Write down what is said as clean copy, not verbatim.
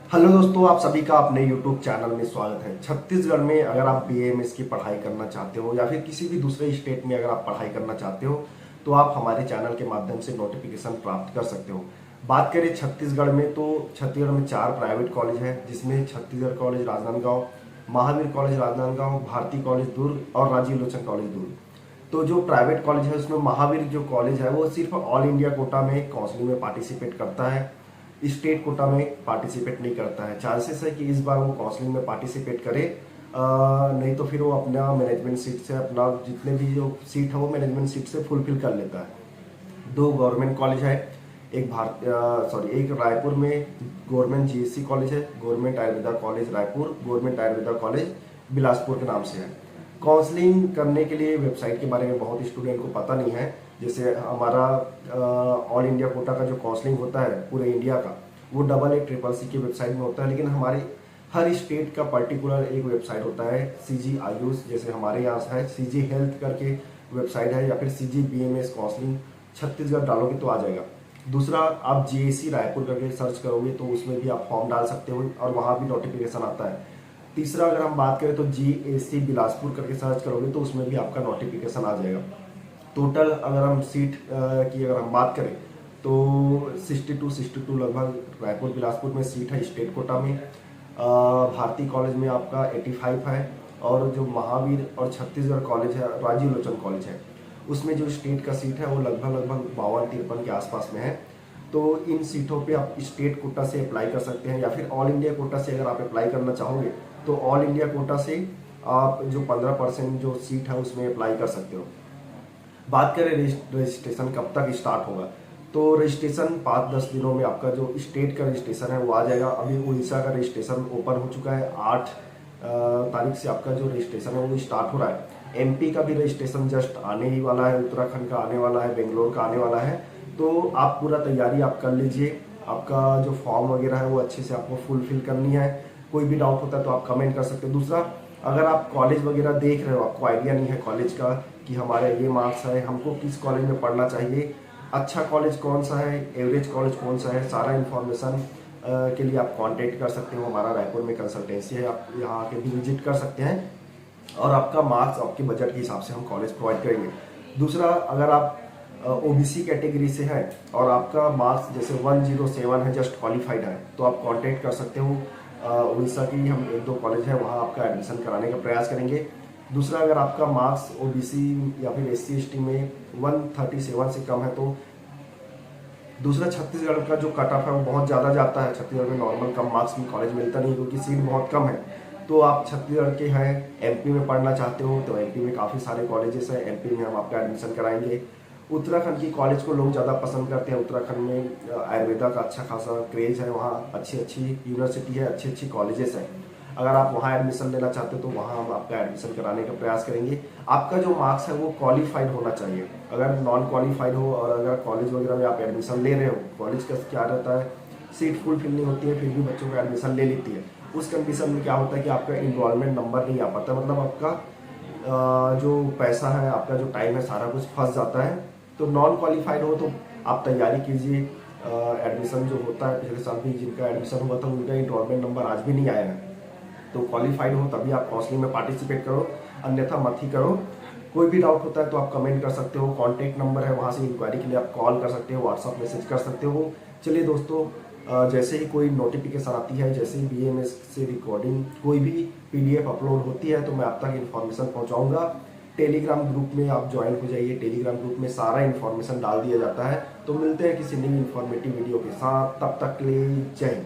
Hello दोस्तों, आप सभी का अपने YouTube चैनल में स्वागत है। छत्तीसगढ़ में अगर आप BAMS की पढ़ाई करना चाहते हो या फिर किसी भी दूसरे स्टेट में अगर आप पढ़ाई करना चाहते हो तो आप हमारे चैनल के माध्यम से नोटिफिकेशन प्राप्त कर सकते हो। बात करें छत्तीसगढ़ में तो छत्तीसगढ़ में 4 प्राइवेट कॉलेज हैं, जिसमें Chhattisgarh college Rajnandgaon, Mahavir college Rajnandgaon, Bharati college Durg और राजीव लोचन कॉलेज दुर्ग। तो जो प्राइवेट कॉलेज है उसमें महावीर जो कॉलेज है वो सिर्फ ऑल इंडिया कोटा में काउंसलिंग में पार्टिसिपेट करता है, स्टेट कोटा में पार्टिसिपेट नहीं करता है। चांसेस है कि इस बार वो काउंसलिंग में पार्टिसिपेट करे, नहीं तो फिर वो अपना मैनेजमेंट सीट से अपना जितने भी जो सीट है वो मैनेजमेंट सीट से फुलफिल कर लेता है। 2 गवर्नमेंट कॉलेज है, एक रायपुर में गवर्नमेंट GSC कॉलेज है, government Ayurveda college Raipur, government Ayurveda college Bilaspur के नाम से है। काउंसलिंग करने के लिए वेबसाइट के बारे में बहुत स्टूडेंट को पता नहीं है। जैसे हमारा ऑल इंडिया कोटा का जो काउंसलिंग होता है पूरे इंडिया का, वो 88CCC की वेबसाइट में होता है, लेकिन हमारे हर स्टेट का पर्टिकुलर एक वेबसाइट होता है। CG आयुष, जैसे हमारे यहाँ है CG हेल्थ करके वेबसाइट है, या फिर CG BMS काउंसलिंग छत्तीसगढ़ डालोगे तो आ जाएगा। दूसरा, आप GAC रायपुर करके सर्च करोगे तो उसमें भी आप फॉर्म डाल सकते हो और वहाँ भी नोटिफिकेशन आता है। तीसरा, अगर हम बात करें तो GAC बिलासपुर करके सर्च करोगे तो उसमें भी आपका नोटिफिकेशन आ जाएगा। टोटल अगर हम सीट की अगर हम बात करें तो 62 लगभग रायपुर बिलासपुर में सीट है स्टेट कोटा में। भारती कॉलेज में आपका 85 है, और जो महावीर और छत्तीसगढ़ कॉलेज है राजीव लोचन कॉलेज है उसमें जो स्टेट का सीट है वो लगभग 52-53 के आसपास में है। तो इन सीटों पे आप स्टेट कोटा से अप्लाई कर सकते हैं, या फिर ऑल इंडिया कोटा से अगर आप अप्लाई करना चाहोगे तो ऑल इंडिया कोटा से आप जो 15% जो सीट है उसमें अप्लाई कर सकते हो। बात करें रजिस्ट्रेशन कब तक स्टार्ट होगा, तो रजिस्ट्रेशन 5-10 दिनों में आपका जो स्टेट का रजिस्ट्रेशन है वो आ जाएगा। अभी उड़ीसा का रजिस्ट्रेशन ओपन हो चुका है, 8 तारीख से आपका जो रजिस्ट्रेशन है वो स्टार्ट हो रहा है। MP का भी रजिस्ट्रेशन जस्ट आने ही वाला है, उत्तराखंड का आने वाला है, बेंगलोर का आने वाला है। तो आप पूरा तैयारी आप कर लीजिए। आपका जो फॉर्म वगैरह है वो अच्छे से आपको फुलफिल करनी है। कोई भी डाउट होता है तो आप कमेंट कर सकते हो। दूसरा, अगर आप कॉलेज वगैरह देख रहे हो, आपको आइडिया नहीं है कॉलेज का कि हमारे ये मार्क्स है, हमको किस कॉलेज में पढ़ना चाहिए, अच्छा कॉलेज कौन सा है, एवरेज कॉलेज कौन सा है, सारा इन्फॉर्मेशन के लिए आप कांटेक्ट कर सकते हो। हमारा रायपुर में कंसल्टेंसी है, आप यहाँ आके भी विजिट कर सकते हैं और आपका मार्क्स आपके बजट के हिसाब से हम कॉलेज प्रोवाइड करेंगे। दूसरा, अगर आप OBC कैटेगरी से है और आपका मार्क्स जैसे 107 है, जस्ट क्वालिफाइड है, तो आप कांटेक्ट कर सकते हो। उड़ीसा की हम 1-2 कॉलेज है, वहाँ आपका एडमिशन कराने का प्रयास करेंगे। दूसरा, अगर आपका मार्क्स OBC या फिर SC/ST में 137 से कम है तो दूसरा, छत्तीसगढ़ का जो कट ऑफ है वो बहुत ज़्यादा जाता है। छत्तीसगढ़ में नॉर्मल कम मार्क्स में कॉलेज मिलता नहीं क्योंकि सीट बहुत कम है। तो आप छत्तीसगढ़ के हैं, MP में पढ़ना चाहते हो तो MP में काफ़ी सारे कॉलेजेस हैं, MP में हम आपका एडमिशन कराएंगे। उत्तराखंड की कॉलेज को लोग ज़्यादा पसंद करते हैं। उत्तराखंड में आयुर्वेदा का अच्छा खासा क्रेज है, वहाँ अच्छी यूनिवर्सिटी है, अच्छी कॉलेजेस हैं। अगर आप वहाँ एडमिशन लेना चाहते हो तो वहाँ हम आपका एडमिशन कराने का प्रयास करेंगे। आपका जो मार्क्स है वो क्वालिफाइड होना चाहिए। अगर नॉन क्वालिफाइड हो और अगर कॉलेज वगैरह में आप एडमिशन ले रहे हो, कॉलेज का क्या रहता है, सीट फुलफिल नहीं होती है फिर भी बच्चों का एडमिशन ले लेती है। उस कंडीशन में क्या होता है कि आपका इनरोलमेंट नंबर नहीं आ पाता, मतलब आपका जो पैसा है, आपका जो टाइम है, सारा कुछ फंस जाता है। तो नॉन क्वालिफाइड हो तो आप तैयारी कीजिए। एडमिशन जो होता है, पिछले साल भी जिनका एडमिशन हुआ था उनका इनरोलमेंट नंबर आज भी नहीं आया है। तो क्वालिफाइड हो तभी आप काउंसलिंग में पार्टिसिपेट करो, अन्यथा मत ही करो। कोई भी डाउट होता है तो आप कमेंट कर सकते हो, कॉन्टैक्ट नंबर है, वहाँ से इंक्वायरी के लिए आप कॉल कर सकते हो, व्हाट्सअप मैसेज कर सकते हो। चलिए दोस्तों, जैसे ही कोई नोटिफिकेशन आती है, जैसे ही BMS से रिकॉर्डिंग कोई भी PDF अपलोड होती है तो मैं आप तक इन्फॉर्मेशन पहुँचाऊँगा। टेलीग्राम ग्रुप में आप ज्वाइन हो जाइए, टेलीग्राम ग्रुप में सारा इन्फॉर्मेशन डाल दिया जाता है। तो मिलते हैं किसी नई इन्फॉर्मेटिव वीडियो के साथ, तब तक के लिए जय हिंद।